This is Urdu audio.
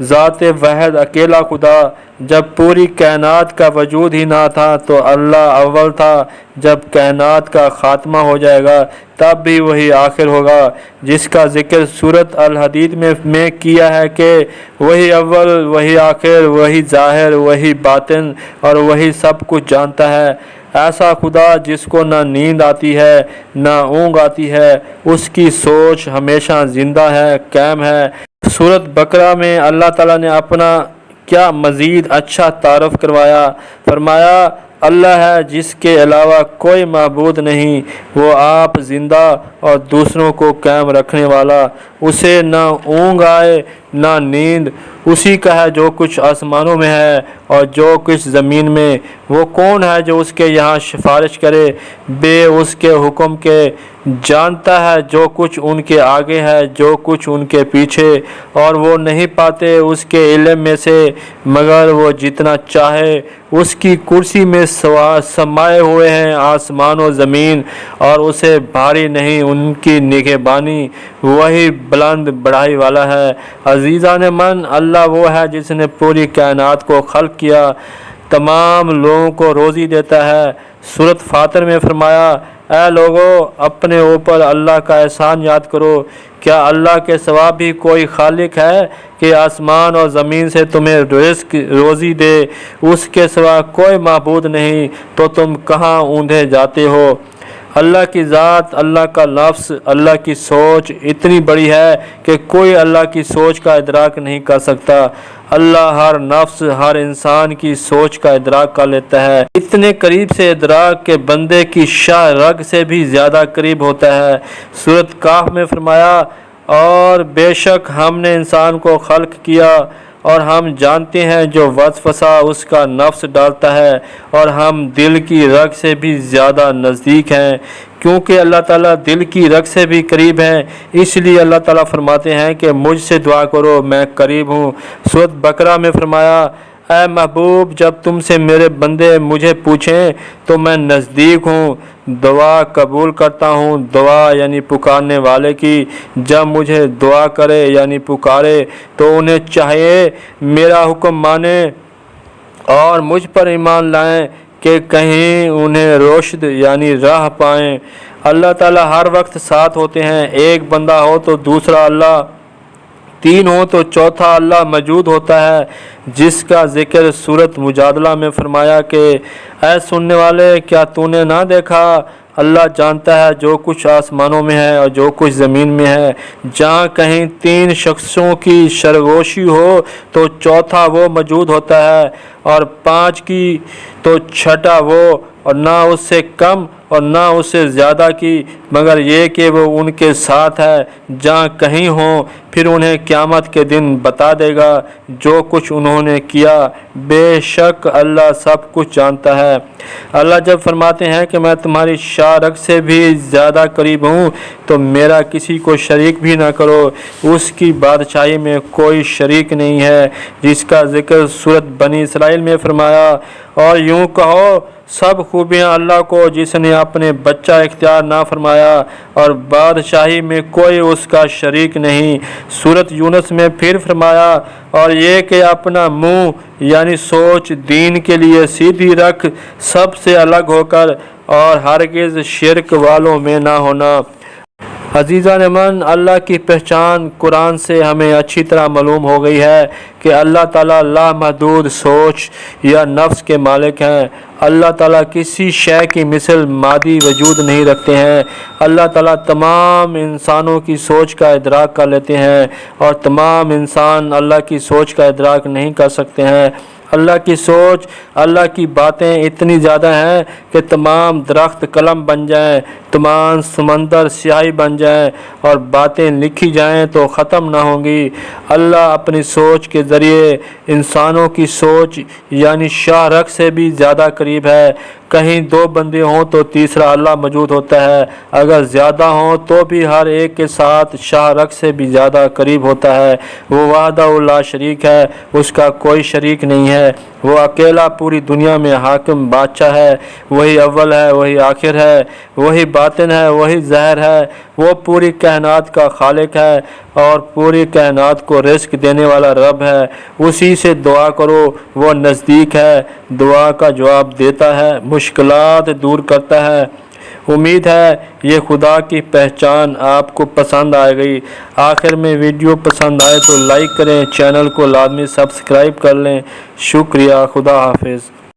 ذات واحد اکیلا خدا، جب پوری کائنات کا وجود ہی نہ تھا تو اللہ اول تھا، جب کائنات کا خاتمہ ہو جائے گا تب بھی وہی آخر ہوگا، جس کا ذکر سورۃ الحدید میں کیا ہے کہ وہی اول، وہی آخر، وہی ظاہر، وہی باطن اور وہی سب کچھ جانتا ہے۔ ایسا خدا جس کو نہ نیند آتی ہے نہ اونگ آتی ہے، اس کی سوچ ہمیشہ زندہ ہے، قائم ہے۔ سورۃ بقرہ میں اللہ تعالیٰ نے اپنا کیا مزید اچھا تعارف کروایا، فرمایا اللہ ہے جس کے علاوہ کوئی معبود نہیں، وہ آپ زندہ اور دوسروں کو قائم رکھنے والا، اسے نہ اونگ آئے نہ نیند، اسی کا ہے جو کچھ آسمانوں میں ہے اور جو کچھ زمین میں۔ وہ کون ہے جو اس کے یہاں سفارش کرے بے اس کے حکم کے، جانتا ہے جو کچھ ان کے آگے ہے، جو کچھ ان کے پیچھے، اور وہ نہیں پاتے اس کے علم میں سے مگر وہ جتنا چاہے۔ اس کی کرسی میں سمائے ہوئے ہیں آسمان و زمین، اور اسے بھاری نہیں ان کی نگہبانی، وہی بلند بڑائی والا ہے۔ عزیزان من، اللہ وہ ہے جس نے پوری کائنات کو خلق کیا، تمام لوگوں کو روزی دیتا ہے۔ سورۃ فاطر میں فرمایا اے لوگو اپنے اوپر اللہ کا احسان یاد کرو، کیا اللہ کے سوا بھی کوئی خالق ہے کہ آسمان اور زمین سے تمہیں رزق روزی دے؟ اس کے سوا کوئی معبود نہیں، تو تم کہاں اوندھے جاتے ہو؟ اللہ کی ذات، اللہ کا لفظ، اللہ کی سوچ اتنی بڑی ہے کہ کوئی اللہ کی سوچ کا ادراک نہیں کر سکتا۔ اللہ ہر نفس، ہر انسان کی سوچ کا ادراک کر لیتا ہے، اتنے قریب سے ادراک کہ بندے کی شاہ رگ سے بھی زیادہ قریب ہوتا ہے۔ سورۃ کہف میں فرمایا اور بے شک ہم نے انسان کو خلق کیا اور ہم جانتے ہیں جو وسوسہ اس کا نفس ڈالتا ہے، اور ہم دل کی رگ سے بھی زیادہ نزدیک ہیں، کیونکہ اللہ تعالیٰ دل کی رگ سے بھی قریب ہیں۔ اس لیے اللہ تعالیٰ فرماتے ہیں کہ مجھ سے دعا کرو، میں قریب ہوں۔ سورۃ بقرہ میں فرمایا اے محبوب جب تم سے میرے بندے مجھے پوچھیں تو میں نزدیک ہوں، دعا قبول کرتا ہوں۔ دعا یعنی پکارنے والے کی، جب مجھے دعا کرے یعنی پکارے تو انہیں چاہیے میرا حکم مانیں اور مجھ پر ایمان لائیں کہ کہیں انہیں رشد یعنی راہ پائیں۔ اللہ تعالیٰ ہر وقت ساتھ ہوتے ہیں، ایک بندہ ہو تو دوسرا اللہ، تین ہو تو چوتھا اللہ موجود ہوتا ہے، جس کا ذکر سورۃ مجادلہ میں فرمایا کہ اے سننے والے کیا تو نے نہ دیکھا، اللہ جانتا ہے جو کچھ آسمانوں میں ہے اور جو کچھ زمین میں ہے۔ جہاں کہیں تین شخصوں کی سرگوشی ہو تو چوتھا وہ موجود ہوتا ہے، اور پانچ کی تو چھٹا وہ، اور نہ اس سے کم اور نہ اس سے زیادہ کی، مگر یہ کہ وہ ان کے ساتھ ہے جہاں کہیں ہوں، پھر انہیں قیامت کے دن بتا دے گا جو کچھ انہوں نے کیا، بے شک اللہ سب کچھ جانتا ہے۔ اللہ جب فرماتے ہیں کہ میں تمہاری شاہ رگ سے بھی زیادہ قریب ہوں تو میرا کسی کو شریک بھی نہ کرو، اس کی بادشاہی میں کوئی شریک نہیں ہے، جس کا ذکر سورۃ بنی اسرائیل میں فرمایا اور یوں کہو سب خوبیاں اللہ کو جس نے اپنے بچہ اختیار نہ فرمایا اور بادشاہی میں کوئی اس کا شریک نہیں۔ سورۃ یونس میں پھر فرمایا اور یہ کہ اپنا منہ یعنی سوچ دین کے لیے سیدھی رکھ، سب سے الگ ہو کر اور ہرگز شرک والوں میں نہ ہونا۔ عزیزان من، اللہ کی پہچان قرآن سے ہمیں اچھی طرح معلوم ہو گئی ہے کہ اللہ تعالیٰ لامحدود سوچ یا نفس کے مالک ہیں۔ اللہ تعالیٰ کسی شے کی مثل مادی وجود نہیں رکھتے ہیں۔ اللہ تعالیٰ تمام انسانوں کی سوچ کا ادراک کر لیتے ہیں اور تمام انسان اللہ کی سوچ کا ادراک نہیں کر سکتے ہیں۔ اللہ کی سوچ، اللہ کی باتیں اتنی زیادہ ہیں کہ تمام درخت قلم بن جائیں، تمام سمندر سیاہی بن جائیں اور باتیں لکھی جائیں تو ختم نہ ہوں گی۔ اللہ اپنی سوچ کے ذریعے انسانوں کی سوچ یعنی شاہ رگ سے بھی زیادہ قریب ہے۔ کہیں دو بندے ہوں تو تیسرا اللہ موجود ہوتا ہے، اگر زیادہ ہوں تو بھی ہر ایک کے ساتھ شاہ رگ سے بھی زیادہ قریب ہوتا ہے۔ وہ وحدہ لا شریک ہے، اس کا کوئی شریک نہیں ہے۔ وہ اکیلا پوری دنیا میں حاکم بادشاہ ہے، وہی اول ہے، وہی آخر ہے، وہی باطن ہے، وہی ظاہر ہے، وہ پوری کائنات کا خالق ہے اور پوری کائنات کو رزق دینے والا رب ہے۔ اسی سے دعا کرو، وہ نزدیک ہے، دعا کا جواب دیتا ہے، مشکلات دور کرتا ہے۔ امید ہے یہ خدا کی پہچان آپ کو پسند آئے گئی۔ آخر میں ویڈیو پسند آئے تو لائک کریں، چینل کو لازمی سبسکرائب کر لیں۔ شکریہ، خدا حافظ۔